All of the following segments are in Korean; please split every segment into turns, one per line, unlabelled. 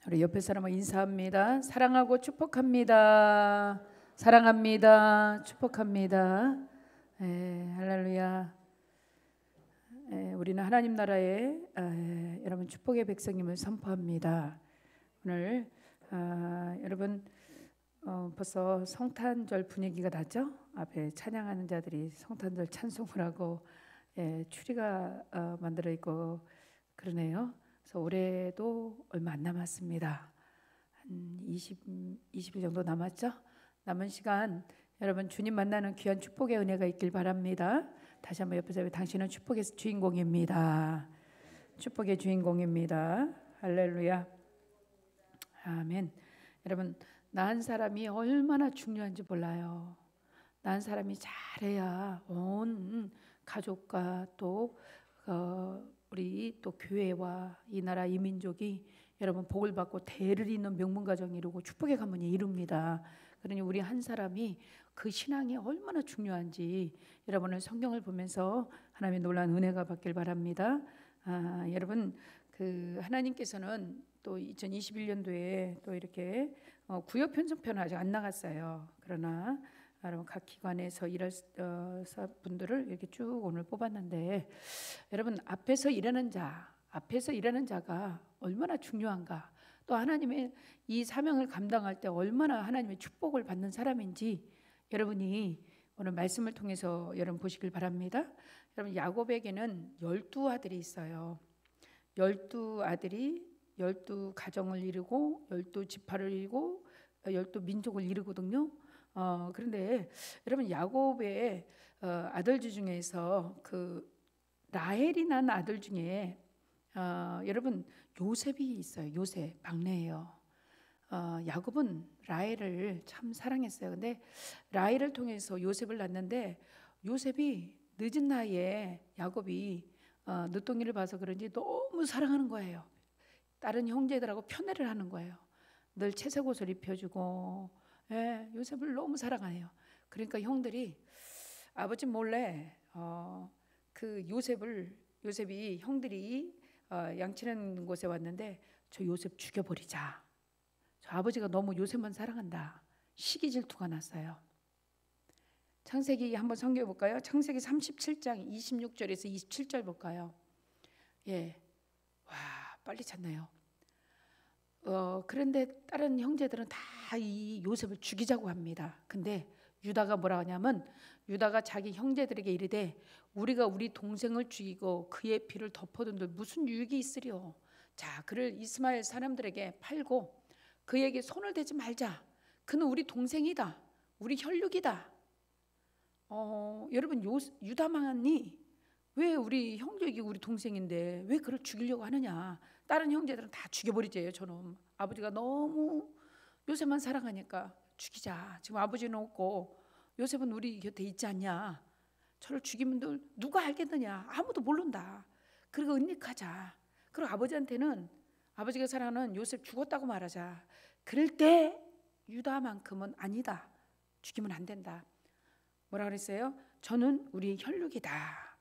우리 옆에 사람을 인사합니다. 사랑하고 축복합니다. 사랑합니다. 축복합니다. 할렐루야. 우리는 하나님 나라의 여러분 축복의 백성임을 선포합니다. 오늘 여러분 벌써 성탄절 분위기가 나죠? 앞에 찬양하는 자들이 성탄절 찬송을 하고 추리가 만들어 있고 그러네요. 그래서 올해도 얼마 안 남았습니다. 한 20일 정도 남았죠? 남은 시간 여러분 주님 만나는 귀한 축복의 은혜가 있길 바랍니다. 다시 한번 옆에서 당신은 축복의 주인공입니다. 축복의 주인공입니다. 할렐루야. 아멘. 여러분 낳은 사람이 얼마나 중요한지 몰라요. 낳은 사람이 잘해야 온 가족과 또 우리 또 교회와 이 나라 이 민족이 여러분 복을 받고 대를 잇는 명문가정이 이루고 축복의 가문이 이룹니다. 그러니 우리 한 사람이 그 신앙이 얼마나 중요한지 여러분은 성경을 보면서 하나님의 놀라운 은혜가 받길 바랍니다. 여러분 그 하나님께서는 또 2021년도에 또 이렇게 구역 편성편 아직 안 나갔어요. 그러나 여러분 각 기관에서 일할 분들을 이렇게 쭉 오늘 뽑았는데 여러분 앞에서 일하는 자가 얼마나 중요한가, 또 하나님의 이 사명을 감당할 때 얼마나 하나님의 축복을 받는 사람인지 여러분이 오늘 말씀을 통해서 여러분 보시길 바랍니다. 여러분 야곱에게는 12아들이 있어요. 12아들이 12가정을 이루고 12지파를 이루고 12민족을 이루거든요. 그런데 여러분 야곱의 아들들 중에서 그 라헬이 난 아들 중에 여러분 요셉이 있어요. 요셉 막내예요. 야곱은 라헬을 참 사랑했어요. 근데 라헬을 통해서 요셉을 낳는데 요셉이 늦은 나이에 야곱이 늦둥이를 봐서 그런지 너무 사랑하는 거예요. 다른 형제들하고 편애를 하는 거예요. 늘 채색 옷을 입혀주고 요셉을 너무 사랑해요. 그러니까 형들이 아버지 몰래 그 요셉이 형들이 양치는 곳에 왔는데 저 요셉 죽여버리자. 저 아버지가 너무 요셉만 사랑한다. 시기 질투가 났어요. 창세기 한번 성경 볼까요? 창세기 37장 26절에서 27절 볼까요? 와 빨리 찾나요? 그런데 다른 형제들은 다 이 요셉을 죽이자고 합니다. 근데 유다가 뭐라 하냐면 유다가 자기 형제들에게 이르되 우리가 우리 동생을 죽이고 그의 피를 덮어둔들 무슨 유익이 있으리요. 자, 그를 이스마엘 사람들에게 팔고 그에게 손을 대지 말자. 그는 우리 동생이다. 우리 혈육이다. 여러분 유다만이 왜 우리 형제이기 우리 동생인데 왜 그를 죽이려고 하느냐. 다른 형제들은 다 죽여버리재요. 저놈 아버지가 너무 요셉만 사랑하니까 죽이자. 지금 아버지는 없고 요셉은 우리 곁에 있지 않냐. 저를 죽이면 누가 알겠느냐. 아무도 모른다. 그리고 은닉하자. 그리고 아버지한테는 아버지가 사랑하는 요셉 죽었다고 말하자. 그럴 때 유다만큼은 아니다. 죽이면 안 된다. 뭐라 그랬어요? 저는 우리의 혈육이다.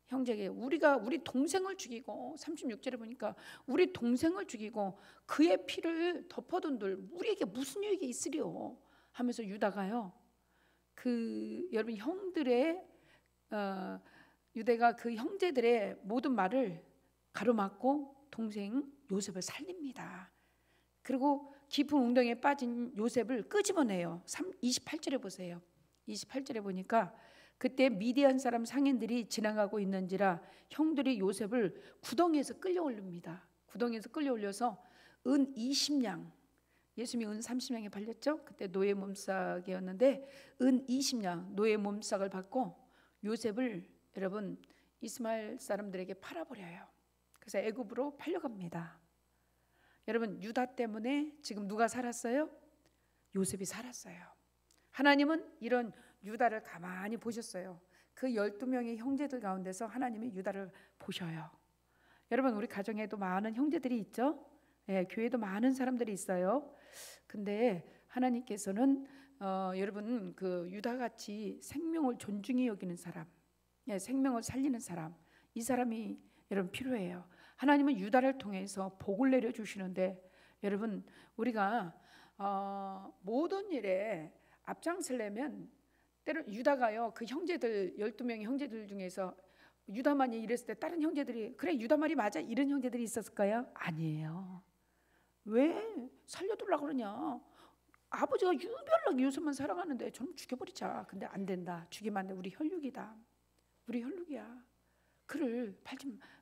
형제에게 우리가 우리 동생을 죽이고 36절에 보니까 우리 동생을 죽이고 그의 피를 덮어둔들 우리에게 무슨 유익이 있으리요 하면서 유다가요 그 여러분 형들의 유다가 그 형제들의 모든 말을 가로막고 동생 요셉을 살립니다. 그리고 깊은 웅덩이에 빠진 요셉을 끄집어내요. 28절에 보세요. 28절에 보니까 그때 미디안 사람 상인들이 지나가고 있는지라 형들이 요셉을 구덩이에서 끌려올립니다. 구덩이에서 끌려올려서 은 20냥, 예수님이 은 30냥에 팔렸죠. 그때 노예 몸삭이었는데 은 20냥 노예 몸삭을 받고 요셉을 여러분 이스마엘 사람들에게 팔아버려요. 그래서 애굽으로 팔려갑니다. 여러분 유다 때문에 지금 누가 살았어요? 요셉이 살았어요. 하나님은 이런 유다를 가만히 보셨어요. 그 12명의 형제들 가운데서 하나님이 유다를 보셔요. 여러분 우리 가정에도 많은 형제들이 있죠. 교회도 많은 사람들이 있어요. 근데 하나님께서는 여러분 그 유다같이 생명을 존중히 여기는 사람, 생명을 살리는 사람, 이 사람이 여러분 필요해요. 하나님은 유다를 통해서 복을 내려주시는데 여러분 우리가 모든 일에 앞장서려면 때로 유다가요 그 형제들 12명의 형제들 중에서 유다만이 이랬을 때 다른 형제들이 그래 유다 말이 맞아 이런 형제들이 있었을까요? 아니에요. 왜 살려두려고 그러냐? 아버지가 유별나게 요셉만 사랑하는데 저놈 죽여버리자. 근데 안 된다. 죽이면 안 돼. 우리 혈육이다. 우리 혈육이야. 그를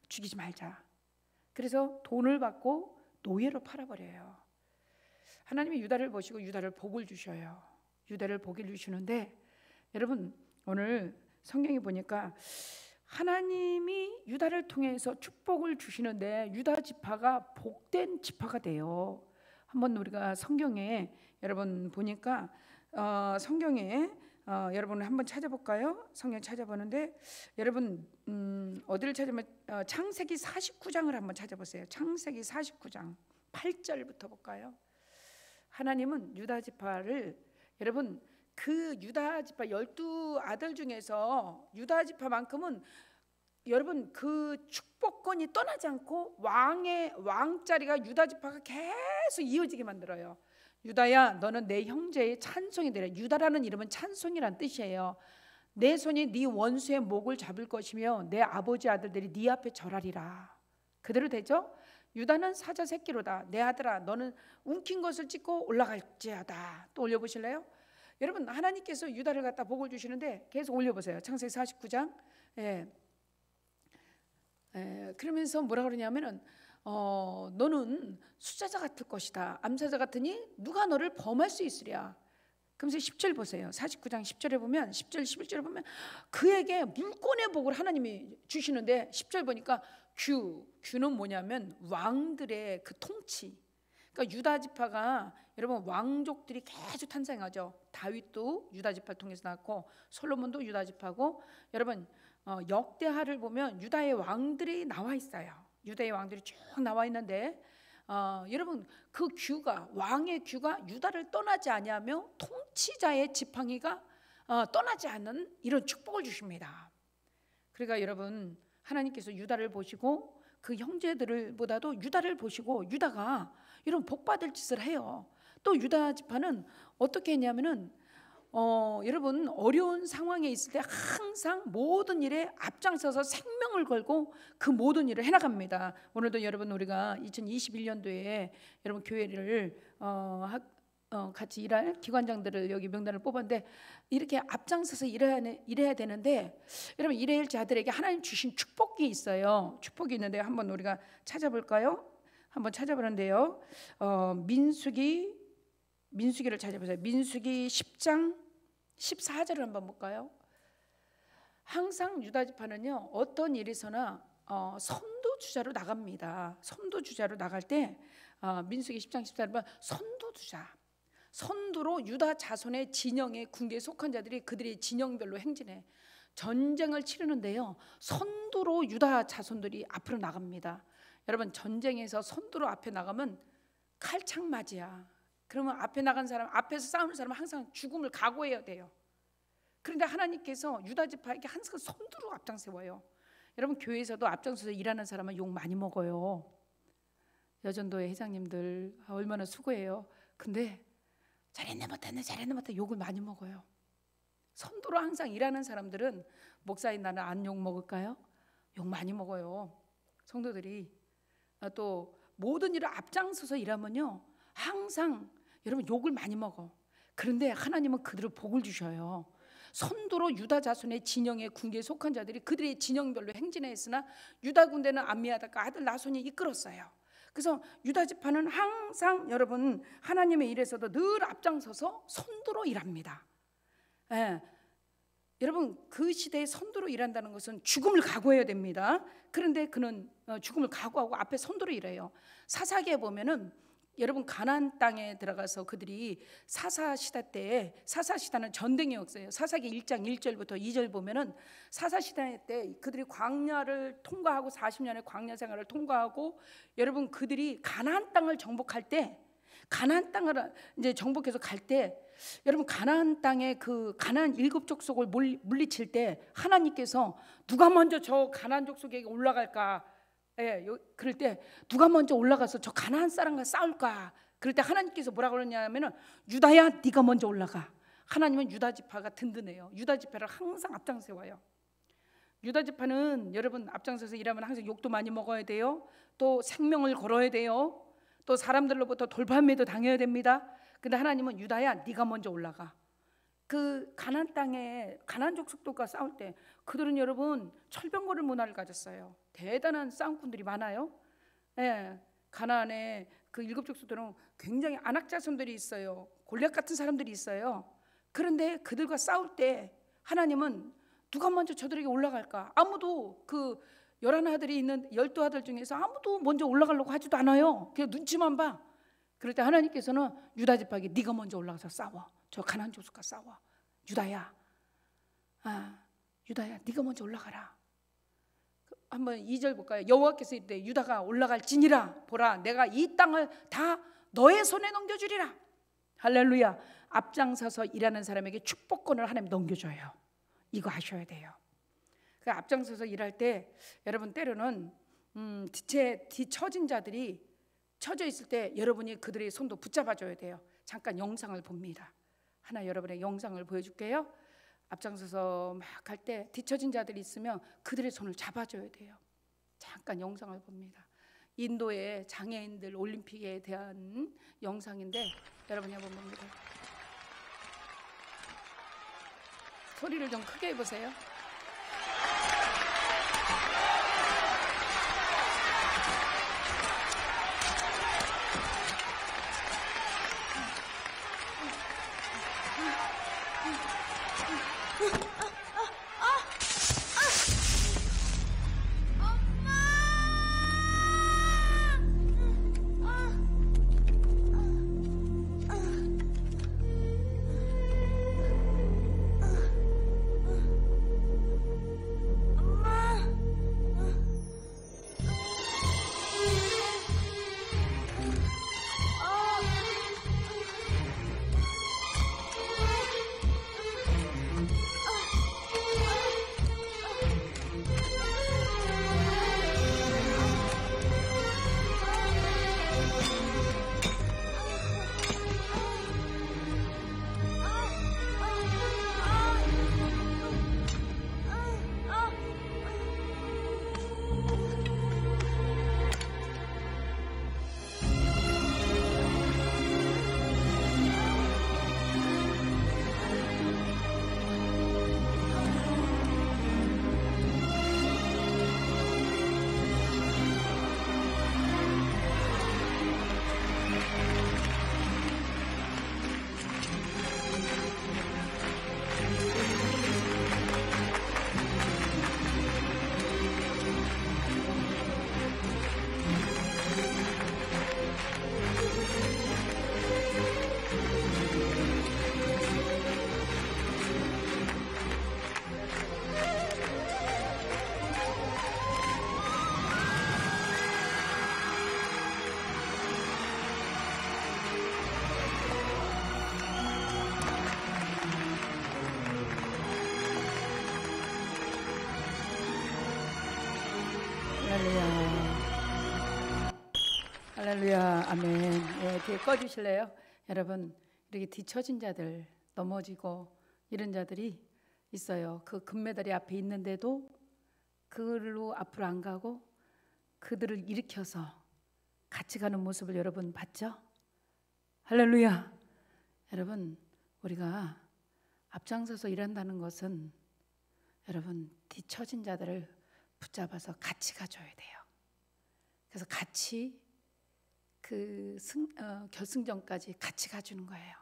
죽이지 말자. 그래서 돈을 받고 노예로 팔아버려요. 하나님이 유다를 보시고 유다를 복을 주셔요. 유다를 복을 주시는데 여러분 오늘 성경에 보니까 하나님이 유다를 통해서 축복을 주시는데 유다 지파가 복된 지파가 돼요. 한번 우리가 성경에 여러분 보니까 성경에 여러분 한번 찾아볼까요? 성경 찾아보는데 여러분 어디를 찾으면 창세기 49장을 한번 찾아보세요. 창세기 49장 8절부터 볼까요? 하나님은 유다 지파를 여러분 그 유다 지파 12아들 중에서 유다 지파만큼은 여러분 그 축복권이 떠나지 않고 왕자리가 유다 지파가 계속 이어지게 만들어요. 유다야 너는 내 형제의 찬송이 되라. 유다라는 이름은 찬송이란 뜻이에요. 내 손이 네 원수의 목을 잡을 것이며 내 아버지 아들들이 네 앞에 절하리라. 그대로 되죠? 유다는 사자 새끼로다. 내 아들아 너는 움킨 것을 찢고 올라갈지어다. 또 올려보실래요? 여러분 하나님께서 유다를 갖다 복을 주시는데 계속 올려보세요. 창세기 49장 그러면서 뭐라 그러냐면은 너는 수자자 같을 것이다. 암사자 같으니 누가 너를 범할 수 있으랴. 그러면서 10절 보세요. 49장 10절에 보면 10절 11절에 보면 그에게 물권의 복을 하나님이 주시는데 10절 보니까 규는 뭐냐면 왕들의 그 통치. 그러니까 유다 지파가 여러분 왕족들이 계속 탄생하죠. 다윗도 유다 지파를 통해서 낳고 솔로몬도 유다 지파고 여러분 역대하를 보면 유다의 왕들이 나와 있어요. 유다의 왕들이 쭉 나와 있는데 여러분 그 왕의 규가 유다를 떠나지 아니하며 통치자의 지팡이가 떠나지 않는 이런 축복을 주십니다. 그러니까 여러분 하나님께서 유다를 보시고 그 형제들보다도 유다를 보시고 유다가 이런 복받을 짓을 해요. 또 유다 지파는 어떻게 했냐면은 여러분 어려운 상황에 있을 때 항상 모든 일에 앞장서서 생명을 걸고 그 모든 일을 해나갑니다. 오늘도 여러분 우리가 2021년도에 여러분 교회를 같이 일할 기관장들을 여기 명단을 뽑았는데 이렇게 앞장서서 일해야 되는데 여러분 일해야 자들에게 하나님 주신 축복이 있어요. 축복이 있는데 한번 우리가 찾아볼까요? 한번 찾아보는데요. 민수기를 찾아보세요. 민수기 10장 14절을 한번 볼까요? 항상 유다 지파는요 어떤 일에서나 선두주자로 나갑니다. 선두주자로 나갈 때 민수기 10장 14절에 보면 선두로 유다 자손의 진영의 군계에 속한 자들이 그들의 진영별로 행진해 전쟁을 치르는데요 선두로 유다 자손들이 앞으로 나갑니다. 여러분 전쟁에서 선두로 앞에 나가면 칼창 맞이야. 그러면 앞에 나간 사람, 앞에서 싸우는 사람은 항상 죽음을 각오해야 돼요. 그런데 하나님께서 유다 지파에게 항상 선두로 앞장세워요. 여러분 교회에서도 앞장서서 일하는 사람은 욕 많이 먹어요. 여전도의 회장님들 얼마나 수고해요. 근데 잘했네 못했네 욕을 많이 먹어요. 선두로 항상 일하는 사람들은 목사인 나는 안 욕 먹을까요? 욕 많이 먹어요. 성도들이 또 모든 일을 앞장서서 일하면요 항상 여러분 욕을 많이 먹어. 그런데 하나님은 그들을 복을 주셔요. 선두로 유다 자손의 진영의 군계에 속한 자들이 그들의 진영별로 행진했으나 유다 군대는 암미하다가 아들 나손이 이끌었어요. 그래서 유다 지파는 항상 여러분 하나님의 일에서도 늘 앞장서서 선두로 일합니다. 여러분 그 시대에 선두로 일한다는 것은 죽음을 각오해야 됩니다. 그런데 그는 죽음을 각오하고 앞에 선두로 일해요. 사사기에 보면은 여러분 가나안 땅에 들어가서 그들이 사사시대 때에 사사시대는 전쟁의 역사예요. 사사기 1장 1절부터 2절 보면은 사사시대 때 그들이 광야를 통과하고 40년의 광야 생활을 통과하고 여러분 그들이 가나안 땅을 정복할 때 가나안 땅을 이제 정복해서 갈 때 여러분 가나안 땅에 그 가나안 일곱 족속을 물리칠 때 하나님께서 누가 먼저 저 가나안 족속에게 올라갈까 예, 그럴 때 누가 먼저 올라가서 저 가나안 사람과 싸울까? 그럴 때 하나님께서 뭐라고 그러냐면은 유다야, 네가 먼저 올라가. 하나님은 유다 지파가 든든해요. 유다 지파를 항상 앞장세워요. 유다 지파는 여러분 앞장서서 일하면 항상 욕도 많이 먹어야 돼요. 또 생명을 걸어야 돼요. 또 사람들로부터 돌팔매도 당해야 됩니다. 근데 하나님은 유다야, 네가 먼저 올라가. 그 가나안 땅에 가나안 족속들과 싸울 때 그들은 여러분 철병거를 문화를 가졌어요. 대단한 싸움꾼들이 많아요. 예, 가나안에 그 일곱 족속들은 굉장히 안악자손들이 있어요. 골리앗 같은 사람들이 있어요. 그런데 그들과 싸울 때 하나님은 누가 먼저 저들에게 올라갈까? 아무도 그 11아들이 있는 12아들 중에서 아무도 먼저 올라가려고 하지도 않아요. 그냥 눈치만 봐. 그럴 때 하나님께서는 유다 지파에게 네가 먼저 올라가서 싸워. 저 가나안 족속과 싸워. 유다야, 유다야, 네가 먼저 올라가라. 한번 2절 볼까요? 여호와께서 이르되 유다가 올라갈지니라. 보라, 내가 이 땅을 다 너의 손에 넘겨주리라. 할렐루야. 앞장서서 일하는 사람에게 축복권을 하나님 넘겨줘요. 이거 하셔야 돼요. 그 앞장서서 일할 때 여러분 때로는 뒤처진 자들이 처져 있을 때 여러분이 그들의 손도 붙잡아줘야 돼요. 잠깐 영상을 봅니다. 하나 여러분의 영상을 보여줄게요. 앞장서서 막 갈 때 뒤처진 자들이 있으면 그들의 손을 잡아줘야 돼요. 잠깐 영상을 봅니다. 인도의 장애인들 올림픽에 대한 영상인데 여러분이 한번 봅니다. 소리를 좀 크게 해보세요. 할렐루야, 아멘. 예, 뒤에 꺼주실래요? 여러분, 이렇게 뒤처진 자들, 넘어지고 이런 자들이 있어요. 그 금메달이 앞에 있는데도 그걸로 앞으로 안 가고 그들을 일으켜서 같이 가는 모습을 여러분 봤죠? 할렐루야. 여러분, 우리가 앞장서서 일한다는 것은 여러분 뒤처진 자들을 붙잡아서 같이 가줘야 돼요. 그래서 같이 결승전까지 같이 가주는 거예요.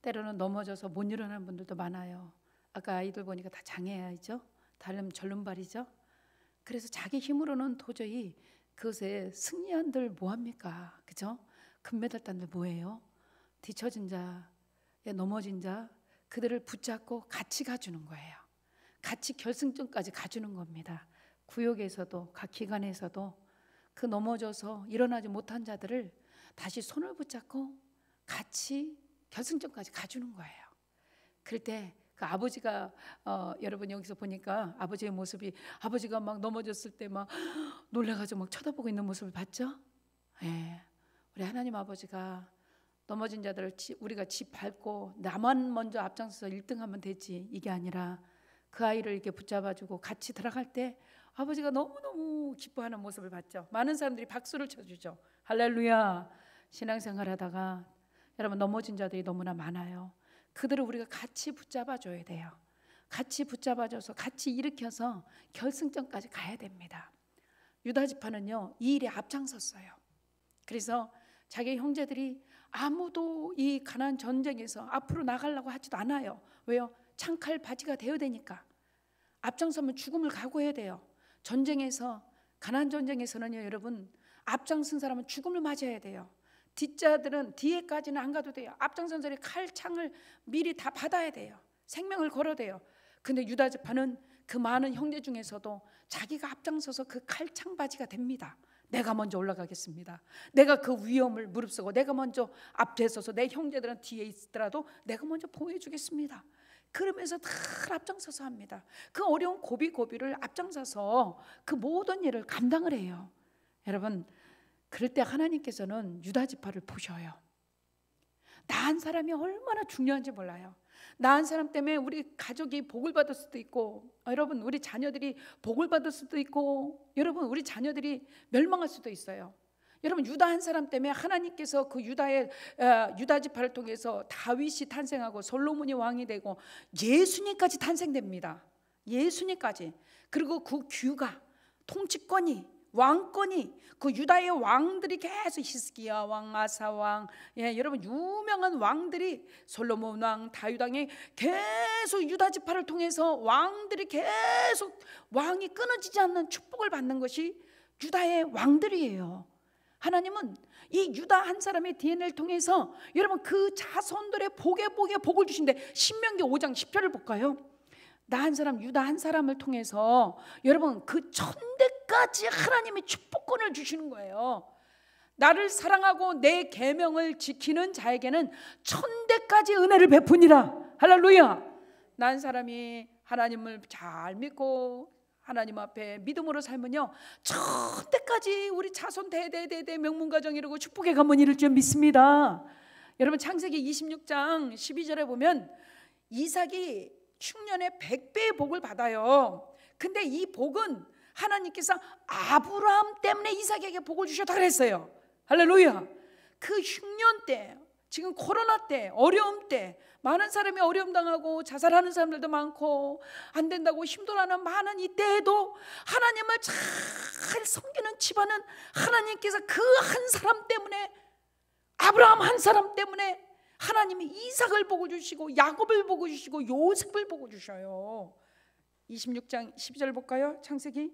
때로는 넘어져서 못 일어나는 분들도 많아요. 아까 아이들 보니까 다 장애아이죠. 다른 절름발이죠. 그래서 자기 힘으로는 도저히 그것에 승리한들 뭐합니까? 그죠? 금메달 딴들 뭐예요? 뒤처진 자, 넘어진 자, 그들을 붙잡고 같이 가주는 거예요. 같이 결승전까지 가주는 겁니다. 구역에서도 각 기관에서도 그 넘어져서 일어나지 못한 자들을 다시 손을 붙잡고 같이 결승전까지 가주는 거예요. 그럴 때 그 아버지가 여러분 여기서 보니까 아버지의 모습이, 아버지가 막 넘어졌을 때 막 놀라가지고 막 쳐다보고 있는 모습을 봤죠? 예. 우리 하나님 아버지가 넘어진 자들을 우리가 집 밟고 나만 먼저 앞장서서 1등하면 되지, 이게 아니라 그 아이를 이렇게 붙잡아주고 같이 들어갈 때 아버지가 너무너무 기뻐하는 모습을 봤죠. 많은 사람들이 박수를 쳐주죠. 할렐루야. 신앙생활하다가 여러분 넘어진 자들이 너무나 많아요. 그들을 우리가 같이 붙잡아줘야 돼요. 같이 붙잡아줘서 같이 일으켜서 결승점까지 가야 됩니다. 유다 지파는요, 이 일에 앞장섰어요. 그래서 자기 형제들이 아무도 이 가나안 전쟁에서 앞으로 나가려고 하지도 않아요. 왜요? 창칼 바지가 되어야 되니까. 앞장서면 죽음을 각오해야 돼요. 전쟁에서, 가나안 전쟁에서는요, 여러분, 앞장선 사람은 죽음을 맞아야 돼요. 뒷자들은 뒤에까지는 안 가도 돼요. 앞장선 사람이 칼, 창을 미리 다 받아야 돼요. 생명을 걸어야 돼요. 근데 유다 지파는 그 많은 형제 중에서도 자기가 앞장서서 그 칼, 창 바지가 됩니다. 내가 먼저 올라가겠습니다. 내가 그 위험을 무릅쓰고 내가 먼저 앞에 서서 내 형제들은 뒤에 있더라도 내가 먼저 보호해주겠습니다. 그러면서 다 앞장서서 합니다. 그 어려운 고비고비를 앞장서서 그 모든 일을 감당을 해요. 여러분, 그럴 때 하나님께서는 유다 지파를 보셔요. 나 한 사람이 얼마나 중요한지 몰라요. 나 한 사람 때문에 우리 가족이 복을 받을 수도 있고, 여러분 우리 자녀들이 복을 받을 수도 있고, 여러분 우리 자녀들이 멸망할 수도 있어요. 여러분 유다 한 사람 때문에 하나님께서 그 유다 지파를 통해서 다윗이 탄생하고 솔로몬이 왕이 되고 예수님까지 탄생됩니다. 예수님까지. 그리고 그 규가, 통치권이, 왕권이, 그 유다의 왕들이 계속 히스기야 왕, 아사 왕, 여러분 유명한 왕들이, 솔로몬 왕, 다윗 왕이 계속 유다 지파를 통해서 왕들이 계속 왕이 끊어지지 않는 축복을 받는 것이 유다의 왕들이에요. 하나님은 이 유다 한 사람의 DNA를 통해서 여러분 그 자손들의 복에 복을 주신대. 신명기 5장 10절을 볼까요? 나 한 사람, 유다 한 사람을 통해서 여러분 그 천대까지 하나님이 축복권을 주시는 거예요. 나를 사랑하고 내 계명을 지키는 자에게는 천대까지 은혜를 베푸니라. 할렐루야. 나 한 사람이 하나님을 잘 믿고 하나님 앞에 믿음으로 살면요, 천대까지 우리 자손 대대 명문가정 이루고 축복의 가문 이룰 줄 믿습니다. 여러분 창세기 26장 12절에 보면 이삭이 흉년에 100배의 복을 받아요. 근데 이 복은 하나님께서 아브라함 때문에 이삭에게 복을 주셨다 그랬어요. 할렐루야. 그 흉년 때, 지금 코로나 때, 어려움 때 많은 사람이 어려움 당하고 자살하는 사람들도 많고 안 된다고 힘들어하는 많은 이때에도 하나님을 잘 섬기는 집안은 하나님께서 그 한 사람 때문에, 아브라함 한 사람 때문에 하나님이 이삭을 보고 주시고 야곱을 보고 주시고 요셉을 보고 주셔요. 26장 12절 볼까요? 창세기.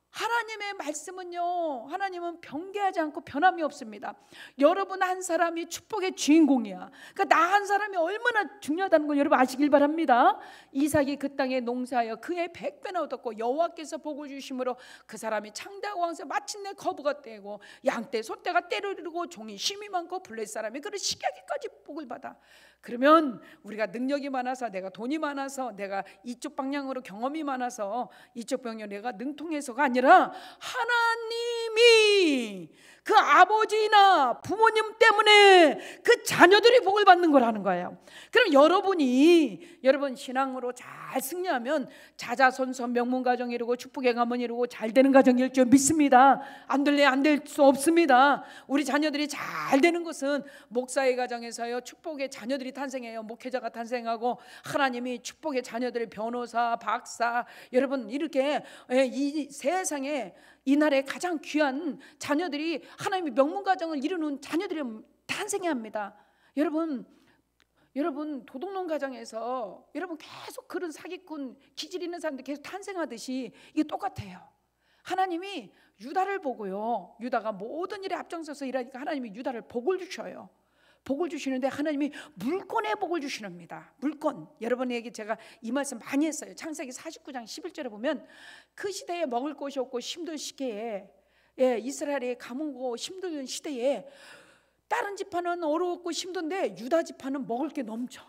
하나님의 말씀은요, 하나님은 변개하지 않고 변함이 없습니다. 여러분 한 사람이 축복의 주인공이야. 그러니까 나 한 사람이 얼마나 중요하다는 걸 여러분 아시길 바랍니다. 이삭이 그 땅에 농사하여 그의 100배나 얻었고 여호와께서 복을 주심으로 그 사람이 창대하고 왕세 마침내 거부가 떼고 양떼 소떼가 떼를 이루고 종이 쉼이 많고 블레 사람이 그를 식약에까지 복을 받아. 그러면 우리가 능력이 많아서, 내가 돈이 많아서, 내가 이쪽 방향으로 경험이 많아서, 이쪽 방향으로 내가 능통해서가 아니라 하나님이 그 아버지나 부모님 때문에 그 자녀들이 복을 받는 거라는 거예요. 그럼 여러분 신앙으로 잘 승리하면 자자손손 명문가정 이루고 축복의 가문 이루고 잘 되는 가정일 줄 믿습니다. 안 될래 안 될 수 없습니다. 우리 자녀들이 잘 되는 것은 목사의 가정에서요, 축복의 자녀들이 탄생해요. 목회자가 탄생하고 하나님이 축복의 자녀들의 변호사, 박사, 여러분 이렇게 이 세상에 이날에 가장 귀한 자녀들이 하나님의 명문가정을 이루는 자녀들이 탄생해야 합니다. 여러분 도둑놈 가정에서 여러분 계속 그런 사기꾼 기질 있는 사람들 계속 탄생하듯이 이게 똑같아요. 하나님이 유다를 보고요, 유다가 모든 일에 앞장서서 일하니까 하나님이 유다를 복을 주셔요. 복을 주시는데 하나님이 물권의 복을 주시랍니다. 물권. 여러분에게 제가 이 말씀 많이 했어요. 창세기 49장 11절에 보면 그 시대에 먹을 것이 없고 힘든 시기에, 이스라엘이 가뭄고 힘든 시대에 다른 지파는 어려웠고 힘든데 유다 지파는 먹을 게 넘쳐.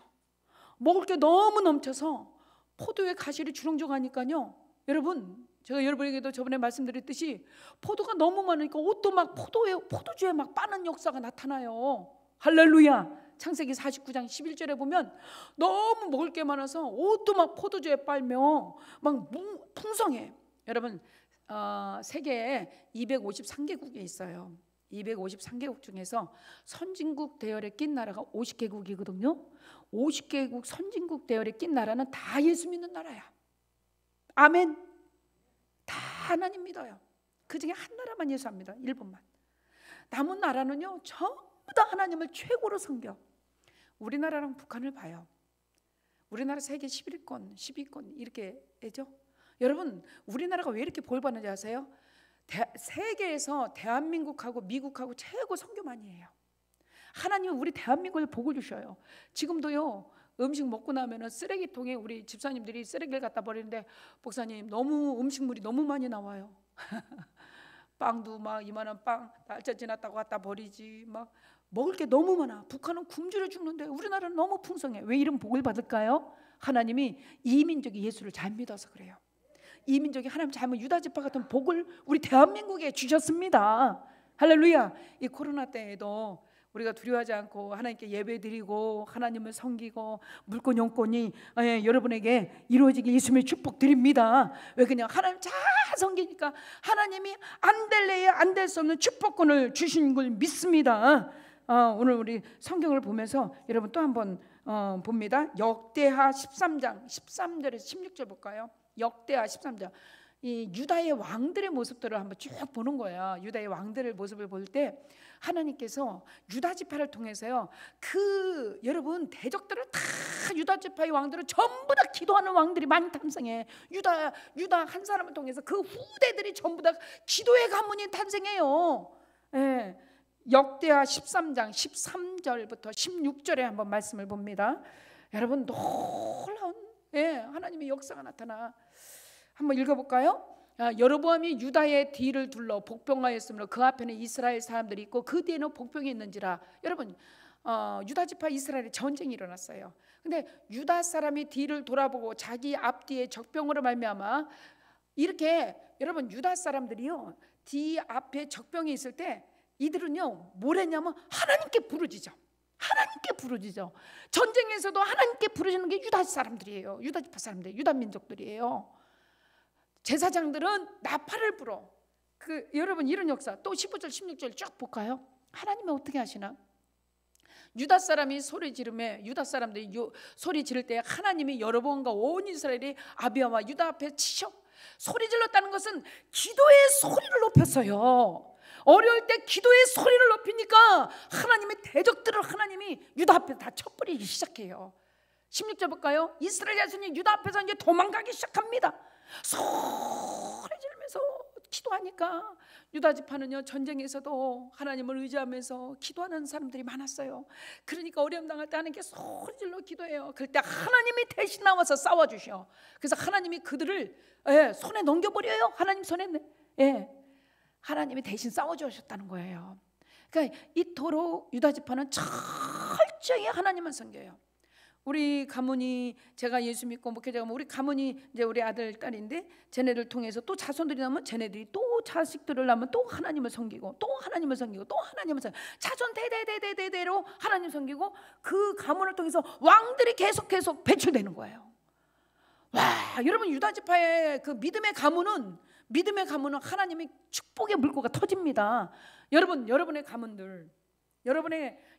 먹을 게 너무 넘쳐서 포도의 가실이 주렁주렁하니까요. 여러분, 제가 여러분에게도 저번에 말씀드렸듯이 포도가 너무 많으니까 옷도 막 포도주에 막 빠는 역사가 나타나요. 할렐루야. 창세기 49장 11절에 보면 너무 먹을 게 많아서 옷도 막 포도주에 빨며 막 풍성해. 여러분, 세계에 253개국이 있어요. 253개국 중에서 선진국 대열에 낀 나라가 50개국이거든요. 50개국 선진국 대열에 낀 나라는 다 예수 믿는 나라야. 아멘. 다 하나님 믿어요. 그 중에 한 나라만 예수 안 믿어요. 일본만. 남은 나라는요 전부 다 하나님을 최고로 섬겨. 우리나라랑 북한을 봐요. 우리나라 세계 11위권, 10위권 이렇게 되죠. 여러분, 우리나라가 왜 이렇게 볼 받는지 아세요? 세계에서 대한민국하고 미국하고 최고 선교만이 해요. 하나님은 우리 대한민국에 복을 주셔요. 지금도요, 음식 먹고 나면은 쓰레기통에 우리 집사님들이 쓰레기를 갖다 버리는데, 목사님 너무 음식물이 너무 많이 나와요. 빵도 막 이만한 빵 날짜 지났다고 갖다 버리지, 막 먹을 게 너무 많아. 북한은 굶주려 죽는데 우리나라는 너무 풍성해. 왜 이런 복을 받을까요? 하나님이 이 민족이 예수를 잘 믿어서 그래요. 이 민족이 하나님 잘 믿어 유다 지파 같은 복을 우리 대한민국에 주셨습니다. 할렐루야. 이 코로나 때에도 우리가 두려워하지 않고 하나님께 예배드리고 하나님을 섬기고 물권 용권이 여러분에게 이루어지게 예수님의 축복 드립니다. 왜 그냥 하나님 잘 섬기니까 하나님이 안 될래야 안 될 수 없는 축복권을 주신 걸 믿습니다. 오늘 우리 성경을 보면서 여러분 또 한번 봅니다. 역대하 13장 13절에서 16절 볼까요? 역대하 13장. 이 유다의 왕들의 모습들을 한번 쭉 보는 거예요. 유다의 왕들의 모습을 볼 때 하나님께서 유다 지파를 통해서요, 그 여러분 대적들을 다 유다 지파의 왕들은 전부 다 기도하는 왕들이 많이 탄생해. 유다 한 사람을 통해서 그 후대들이 전부 다 기도의 가문이 탄생해요. 예. 역대하 13장 13절부터 16절에 한번 말씀을 봅니다. 여러분 놀라운 하나님의 역사가 나타나. 한번 읽어볼까요? 여로보암이 유다의 뒤를 둘러 복병하였으므로 그 앞에는 이스라엘 사람들이 있고 그 뒤에는 복병이 있는지라. 여러분, 유다 지파 이스라엘의 전쟁이 일어났어요. 근데 유다 사람이 뒤를 돌아보고 자기 앞뒤에 적병으로 말미암아 이렇게, 여러분 유다 사람들이요 뒤 앞에 적병이 있을 때 이들은요 뭘 했냐면 하나님께 부르짖어. 하나님께 부르짖어. 전쟁에서도 하나님께 부르짖는 게 유다 사람들이에요. 유다 지파 사람들, 유다 민족들이에요. 제사장들은 나팔을 불어. 여러분 이런 역사 또 15절 16절 쭉 볼까요? 하나님은 어떻게 하시나? 유다 사람이 소리 지르며 유다 사람들이 소리 지를 때 하나님이 여로보암과 온 이스라엘이 아비야와 유다 앞에 치셔. 소리 질렀다는 것은 기도의 소리를 높였어요. 어려울 때 기도의 소리를 높이니까 하나님의 대적들을 하나님이 유다 앞에 다 쳐버리기 시작해요. 16절 볼까요? 이스라엘 자손이 유다 앞에서 이제 도망가기 시작합니다. 소리 지르면서 기도하니까 유다 지파는요 전쟁에서도 하나님을 의지하면서 기도하는 사람들이 많았어요. 그러니까 어려움 당할 때 하나님께 소리 질러 기도해요. 그럴 때 하나님이 대신 나와서 싸워주셔. 그래서 하나님이 그들을 손에 넘겨버려요. 하나님 손에 하나님이 대신 싸워주셨다는 거예요. 그러니까 이토록 유다 지파는 철저히 하나님만 섬겨요. 우리 가문이, 제가 예수 믿고 목회자가 우리 가문이 이제 우리 아들 딸인데 쟤네들 통해서 또 자손들이 나면 쟤네들이 또 자식들을 낳으면 또 하나님을 섬기고 또 하나님을 섬기고 또 하나님을 섬기고 자손 대대로 하나님 섬기고 그 가문을 통해서 왕들이 계속 배출되는 거예요. 와, 여러분 유다 지파의 그 믿음의 가문은 하나님의 축복의 물고가 터집니다. 여러분의 가문들,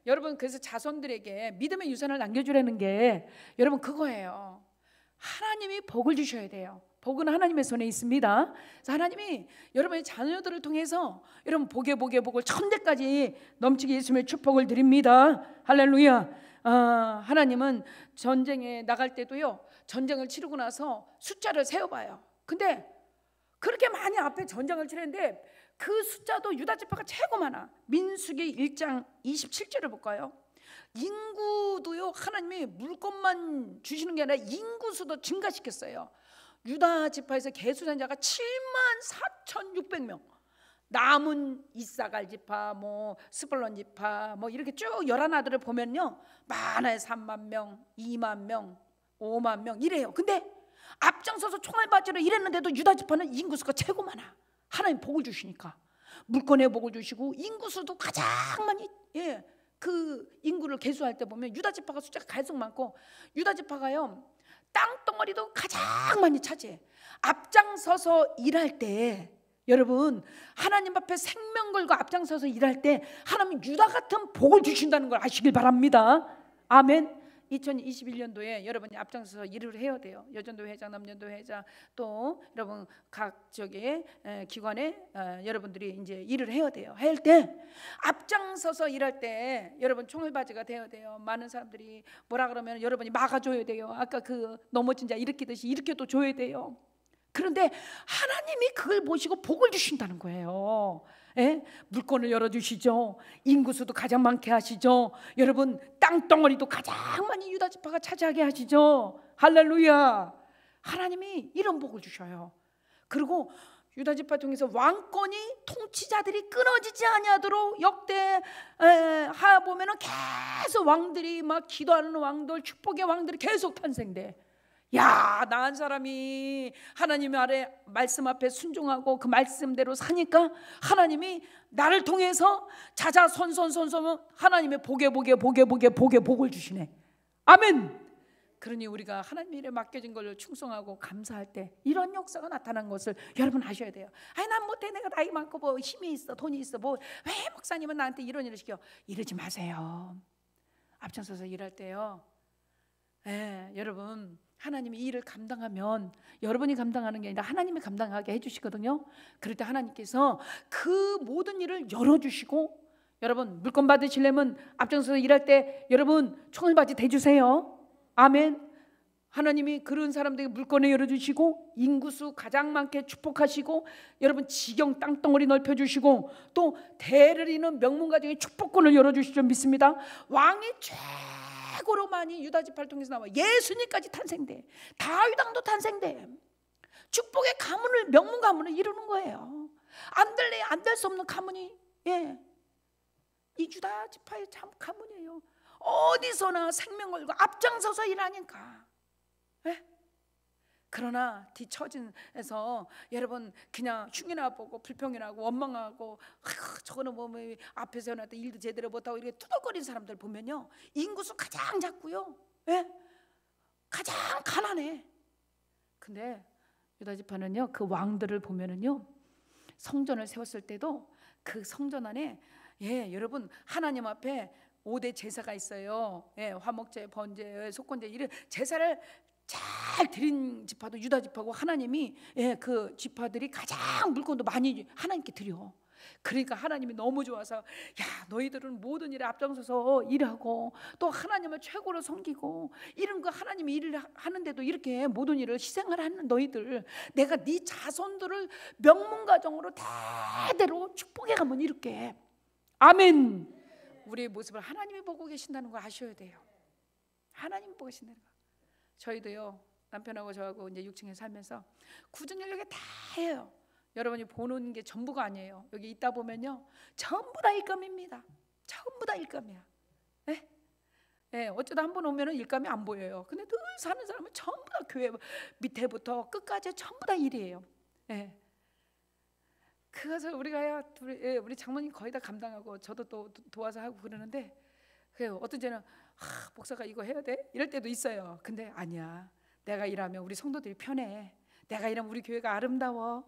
여러분 그래서 자손들에게 믿음의 유산을 남겨주라는 게 여러분 그거예요. 하나님이 복을 주셔야 돼요. 복은 하나님의 손에 있습니다. 그래서 하나님이 여러분의 자녀들을 통해서 여러분 복의 복을 천대까지 넘치게 예수님의 축복을 드립니다. 할렐루야. 하나님은 전쟁에 나갈 때도요 전쟁을 치르고 나서 숫자를 세어봐요. 근데 그렇게 많이 앞에 전쟁을 치르는데 그 숫자도 유다 지파가 최고 많아. 민수기 1장 27절을 볼까요? 인구도요 하나님이 물건만 주시는 게 아니라 인구수도 증가시켰어요. 유다 지파에서 계수된 자가 74,600명. 남은 이사갈 지파, 뭐 스불론 지파, 뭐 이렇게 쭉 11아들을 보면요, 많아요. 3만 명, 2만 명, 5만 명 이래요. 근데 앞장서서 총알 바지로 이랬는데도 유다 지파는 인구수가 최고 많아. 하나님 복을 주시니까 물권의 복을 주시고 인구수도 가장 많이, 그 인구를 계수할 때 보면 유다 지파가 숫자가 가장 많고, 유다 지파가요 땅덩어리도 가장 많이 차지해. 앞장서서 일할 때 여러분, 하나님 앞에 생명 걸고 앞장서서 일할 때 하나님 유다 같은 복을 주신다는 걸 아시길 바랍니다. 아멘. 2021년도에 여러분이 앞장서서 일을 해야 돼요. 여전도 회장, 남전도 회장, 또 여러분 각 저기 기관에 여러분들이 이제 일을 해야 돼요. 할 때 앞장서서 일할 때 여러분 총알바지가 되어야 돼요. 많은 사람들이 뭐라 그러면 여러분이 막아줘야 돼요. 아까 그 넘어진 자 일으키듯이 일으켜도 줘야 돼요. 그런데 하나님이 그걸 보시고 복을 주신다는 거예요. 물건을 열어주시죠. 인구수도 가장 많게 하시죠. 여러분 땅덩어리도 가장 많이 유다 지파가 차지하게 하시죠. 할렐루야. 하나님이 이런 복을 주셔요. 그리고 유다 지파 통해서 왕권이, 통치자들이 끊어지지 아니하도록 역대하 보면은 계속 왕들이 막 기도하는 왕들, 축복의 왕들이 계속 탄생돼. 야, 나 한 사람이 하나님 아래 말씀 앞에 순종하고 그 말씀대로 사니까 하나님이 나를 통해서 자자손손손손 하나님의 복에 복을 주시네. 아멘. 그러니 우리가 하나님 일에 맡겨진 걸 충성하고 감사할 때 이런 역사가 나타난 것을 여러분 아셔야 돼요. 아니 난 못해, 내가 나이 많고 뭐 힘이 있어, 돈이 있어, 뭐 왜 목사님은 나한테 이런 일을 시켜. 이러지 마세요. 앞장서서 일할 때요, 여러분 하나님이 이 일을 감당하면 여러분이 감당하는 게 아니라 하나님이 감당하게 해주시거든요. 그럴 때 하나님께서 그 모든 일을 열어주시고, 여러분 물건 받으시려면 앞장서서 일할 때 여러분 총알바지 대주세요. 아멘. 하나님이 그런 사람들에게 물건을 열어주시고 인구수 가장 많게 축복하시고 여러분 지경 땅덩어리 넓혀주시고 또 대를 이는 명문가정의 축복권을 열어주실 줄 믿습니다. 왕이 최고로 많이 유다 지파를 통해서 나와 예수님까지 탄생돼. 다윗 왕도 탄생돼. 축복의 가문을, 명문 가문을 이루는 거예요. 안 될래 안 될 수 없는 가문이 이 유다 지파의 참 가문이에요. 어디서나 생명 걸고 앞장서서 일하니까. 그러나 뒤처진에서 여러분 그냥 흉이나 보고 불평이나 하고 원망하고 저거는 뭐 앞에서 해놨다 일도 제대로 못하고 이렇게 투덜거리는 사람들 보면요, 인구수 가장 작고요, 가장 가난해. 근데 유다 지파는요, 그 왕들을 보면은요, 성전을 세웠을 때도 그 성전 안에 여러분 하나님 앞에 5대 제사가 있어요. 화목제, 번제, 속건제, 이런 제사를 잘 드린 지파도 유다 지파고, 하나님이 그 지파들이 가장 물건도 많이 하나님께 드려. 그러니까 하나님이 너무 좋아서 야, 너희들은 모든 일에 앞장서서 일하고 또 하나님을 최고로 섬기고 이런 거 하나님이 일을 하는데도 이렇게 모든 일을 희생을 하는 너희들, 내가 네 자손들을 명문가정으로 대대로 축복해 가면 이렇게. 아멘. 우리의 모습을 하나님이 보고 계신다는 거 아셔야 돼요. 하나님이 보고 계신다는 거. 저희도요, 남편하고 저하고 이제 6층에 살면서 구정연락에 다 해요. 여러분이 보는 게 전부가 아니에요. 여기 있다 보면요, 전부 다 일감입니다. 전부 다 일감이야. 어쩌다 한 번 오면은 일감이 안 보여요. 근데 늘 사는 사람은 전부 다 교회 밑에부터 끝까지 전부 다 일이에요. 그래서 우리가 우리 장모님 거의 다 감당하고 저도 또 도와서 하고 그러는데, 어떤 때는 목사가 이거 해야 돼? 이럴 때도 있어요. 근데 아니야, 내가 일하면 우리 성도들이 편해. 내가 일하면 우리 교회가 아름다워.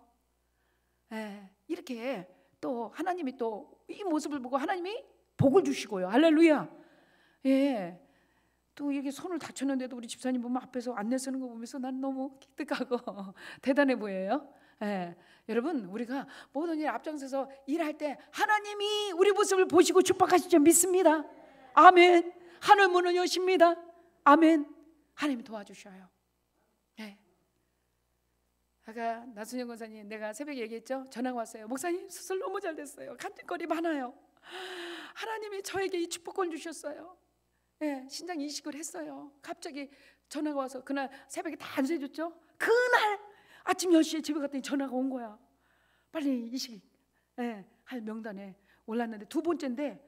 이렇게 또 하나님이 또 이 모습을 보고 하나님이 복을 주시고요. 할렐루야. 또 이렇게 손을 다쳤는데도 우리 집사님 보면 앞에서 안내 쓰는 거 보면서 난 너무 기특하고 대단해 보여요. 여러분, 우리가 모든 일 앞장서서 일할 때 하나님이 우리 모습을 보시고 축복하실 줄 믿습니다. 아멘. 하늘 문을 여십니다. 아멘. 하나님이 도와주셔요. 아까 나순영 권사님, 내가 새벽에 얘기했죠? 전화가 왔어요. 목사님, 수술 너무 잘 됐어요. 간증거리 많아요. 하나님이 저에게 이 축복을 주셨어요. 신장 이식을 했어요. 갑자기 전화가 와서 그날 새벽에 다 안수해줬죠. 그날 아침 10시에 집에 갔더니 전화가 온 거야. 빨리 이식 할 명단에 올랐는데 두 번째인데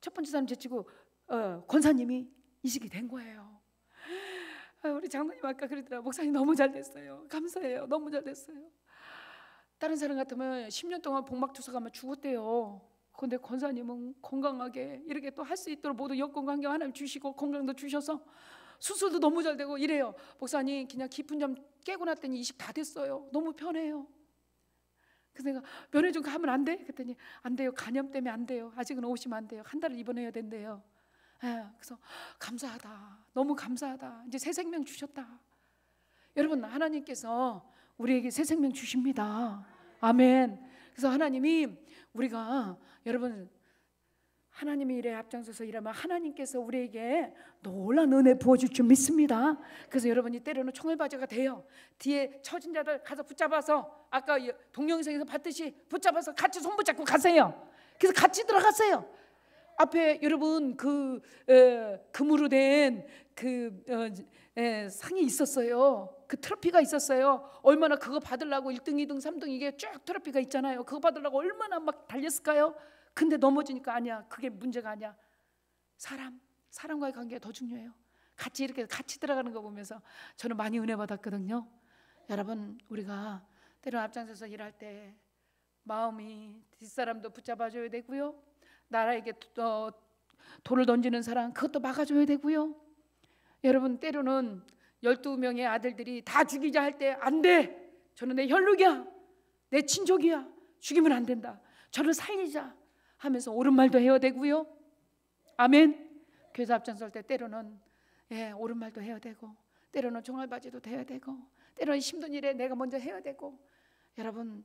첫 번째 사람 제치고 권사님이 이직이 된 거예요. 우리 장로님 아까 그러더라. 목사님 너무 잘 됐어요. 감사해요. 너무 잘 됐어요. 다른 사람 같으면 10년 동안 복막투석하면 죽었대요. 그런데 권사님은 건강하게 이렇게 또 할 수 있도록 모두 여건 환경 하나님 주시고 건강도 주셔서 수술도 너무 잘 되고 이래요. 목사님 그냥 깊은 잠 깨고 났더니 이식 다 됐어요. 너무 편해요. 그래서 내가 면회 좀 가면 안 돼? 그랬더니 안 돼요. 간염 때문에 안 돼요. 아직은 오시면 안 돼요. 한 달을 입원해야 된대요. 그래서 감사하다. 너무 감사하다. 이제 새 생명 주셨다. 여러분 하나님께서 우리에게 새 생명 주십니다. 아멘. 그래서 하나님이 우리가 여러분 하나님이 일에 앞장서서 일하면 하나님께서 우리에게 놀라운 은혜 부어줄 줄 믿습니다. 그래서 여러분이 때로는 총알바지가 돼요. 뒤에 처진 자들 가서 붙잡아서 아까 동영상에서 봤듯이 붙잡아서 같이 손 붙잡고 가세요. 그래서 같이 들어갔어요. 앞에 여러분 그 금으로 된 그 상이 있었어요. 그 트로피가 있었어요. 얼마나 그거 받으려고 1등, 2등, 3등 이게 쭉 트로피가 있잖아요. 그거 받으려고 얼마나 막 달렸을까요? 근데 넘어지니까 아니야. 그게 문제가 아니야. 사람과의 관계가 더 중요해요. 같이 이렇게 같이 들어가는 거 보면서 저는 많이 은혜 받았거든요. 여러분 우리가 때로 앞장서서 일할 때 마음이 뒷사람도 붙잡아줘야 되고요. 나라에게 돌을 던지는 사람 그것도 막아줘야 되고요. 여러분 때로는 12명의 아들들이 다 죽이자 할 때 안 돼. 저는 내 혈육이야. 내 친족이야. 죽이면 안 된다. 저를 살리자 하면서 옳은 말도 해야 되고요. 아멘. 교회에서 앞장설 때 때로는 옳은 말도 해야 되고 때로는 종알바지도 돼야 되고 때로는 힘든 일에 내가 먼저 해야 되고 여러분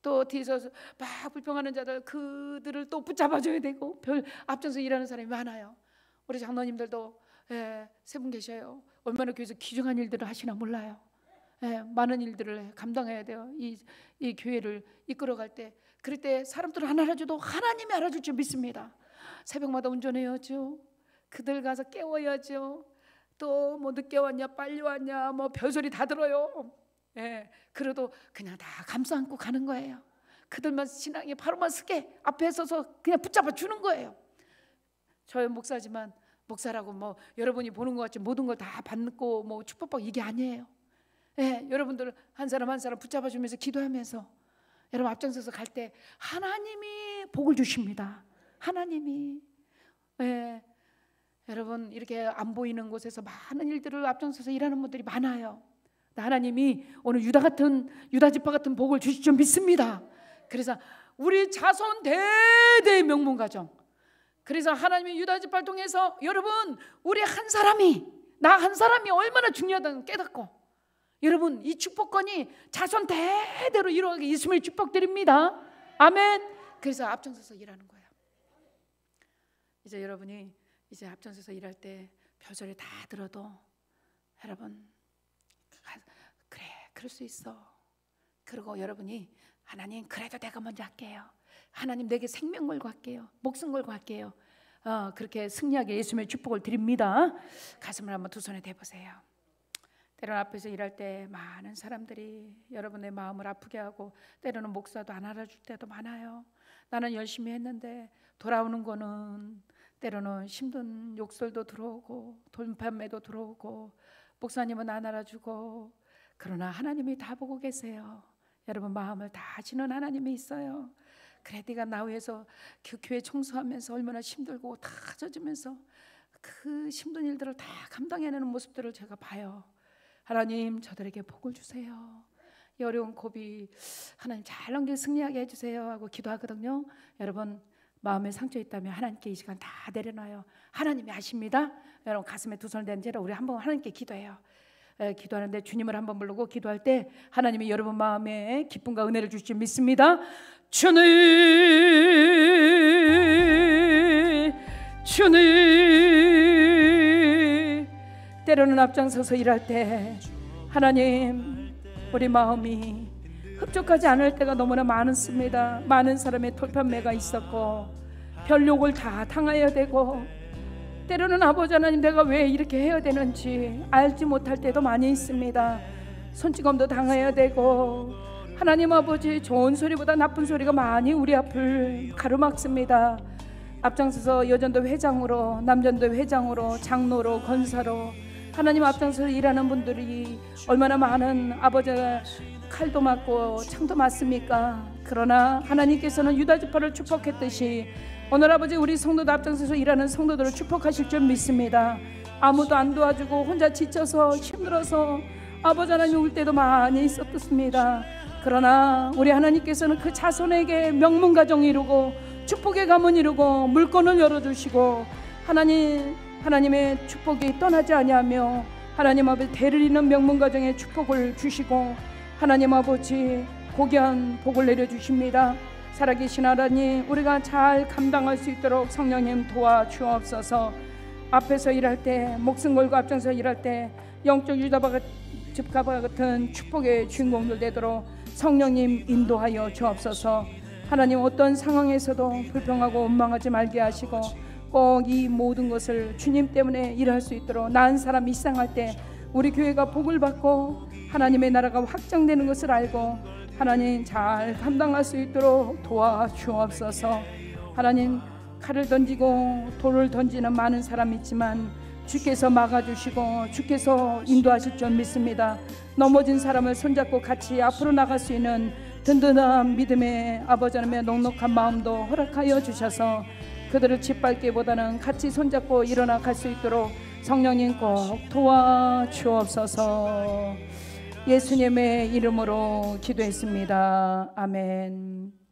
또 뒤에서 막 불평하는 자들 그들을 또 붙잡아줘야 되고 앞장서 일하는 사람이 많아요. 우리 장로님들도 세 분 계셔요. 얼마나 교회에서 귀중한 일들을 하시나 몰라요. 많은 일들을 감당해야 돼요. 이 교회를 이끌어갈 때 그럴 때 사람들을 안 알아줘도 하나님이 알아줄 줄 믿습니다. 새벽마다 운전해야죠. 그들 가서 깨워야죠. 또 뭐 늦게 왔냐 빨리 왔냐 뭐 별소리 다 들어요. 그래도 그냥 다 감싸 안고 가는 거예요. 그들만 신앙이 바로만 서게 앞에 서서 그냥 붙잡아 주는 거예요. 저의 목사지만 목사라고 뭐 여러분이 보는 것 같이 모든 걸 다 받고 뭐 축복받고 이게 아니에요. 여러분들 한 사람 한 사람 붙잡아 주면서 기도하면서 여러분 앞장서서 갈 때 하나님이 복을 주십니다. 하나님이 여러분 이렇게 안 보이는 곳에서 많은 일들을 앞장서서 일하는 분들이 많아요. 하나님이 오늘 유다 지파 같은 복을 주실 줄 믿습니다. 그래서 우리 자손 대대의 명문 가정. 그래서 하나님이 유다 지파를 통해서 여러분 우리 한 사람이 나 한 사람이 얼마나 중요하다는 깨닫고 여러분 이 축복권이 자손 대대로 이루어가게 예수님의 축복드립니다. 아멘. 그래서 앞장서서 일하는 거예요. 이제 여러분이 이제 앞장서서 일할 때 별소리 다 들어도 여러분 그래 그럴 수 있어. 그리고 여러분이 하나님 그래도 내가 먼저 할게요. 하나님 내게 생명 걸고 할게요. 목숨 걸고 할게요. 그렇게 승리하게 예수님의 축복을 드립니다. 가슴을 한번 두 손에 대보세요. 때로는 앞에서 일할 때 많은 사람들이 여러분의 마음을 아프게 하고 때로는 목사도 안 알아줄 때도 많아요. 나는 열심히 했는데 돌아오는 거는 때로는 힘든 욕설도 들어오고 돌판매도 들어오고 목사님은 안 알아주고 그러나 하나님이 다 보고 계세요. 여러분 마음을 다 아시는 하나님이 있어요. 그래 네가 나 위해서 그 교회 청소하면서 얼마나 힘들고 다 젖으면서 그 힘든 일들을 다 감당해내는 모습들을 제가 봐요. 하나님 저들에게 복을 주세요. 이 어려운 고비 하나님 잘 넘겨 승리하게 해주세요 하고 기도하거든요. 여러분 마음에 상처 있다면 하나님께 이 시간 다 내려놔요. 하나님이 아십니다. 여러분 가슴에 두 손을 댄 채로 우리 한번 하나님께 기도해요. 기도하는데 주님을 한번 부르고 기도할 때 하나님이 여러분 마음에 기쁨과 은혜를 주실 줄 믿습니다. 주님 때로는 앞장서서 일할 때 하나님 우리 마음이 흡족하지 않을 때가 너무나 많습니다. 많은 사람의 돌판매가 있었고 별욕을 다 당해야 되고 때로는 아버지 하나님 내가 왜 이렇게 해야 되는지 알지 못할 때도 많이 있습니다. 손찌검도 당해야 되고 하나님 아버지, 좋은 소리보다 나쁜 소리가 많이 우리 앞을 가로막습니다. 앞장서서 여전도 회장으로, 남전도 회장으로, 장로로, 권사로 하나님 앞장서서 일하는 분들이 얼마나 많은 아버지가 칼도 맞고 창도 맞습니까? 그러나 하나님께서는 유다 지파를 축복했듯이 오늘 아버지 우리 성도들 앞장서서 일하는 성도들을 축복하실 줄 믿습니다. 아무도 안 도와주고 혼자 지쳐서 힘들어서 아버지 하나님 울 때도 많이 있었습니다. 그러나 우리 하나님께서는 그 자손에게 명문가정 이루고 축복의 가문 이루고 물건을 열어주시고 하나님의 축복이 떠나지 아니하며 하나님 아버지 대를 잇는 명문가정의 축복을 주시고 하나님 아버지 고귀한 복을 내려주십니다. 살아계신 하나님, 우리가 잘 감당할 수 있도록 성령님 도와주옵소서. 앞에서 일할 때, 목숨 걸고 앞장서 일할 때 영적 유다바 집가바 같은 축복의 주인공들 되도록 성령님 인도하여 주옵소서. 하나님, 어떤 상황에서도 불평하고 원망하지 말게 하시고 꼭 이 모든 것을 주님 때문에 일할 수 있도록 나은 사람 일상할 때 우리 교회가 복을 받고 하나님의 나라가 확장되는 것을 알고 하나님 잘 감당할 수 있도록 도와주옵소서. 하나님, 칼을 던지고 돌을 던지는 많은 사람이 있지만 주께서 막아주시고 주께서 인도하실 줄 믿습니다. 넘어진 사람을 손잡고 같이 앞으로 나갈 수 있는 든든한 믿음의 아버지 하나님의 넉넉한 마음도 허락하여 주셔서 그들을 짓밟기보다는 같이 손잡고 일어나 갈 수 있도록 성령님 꼭 도와주옵소서. 예수님의 이름으로 기도했습니다. 아멘.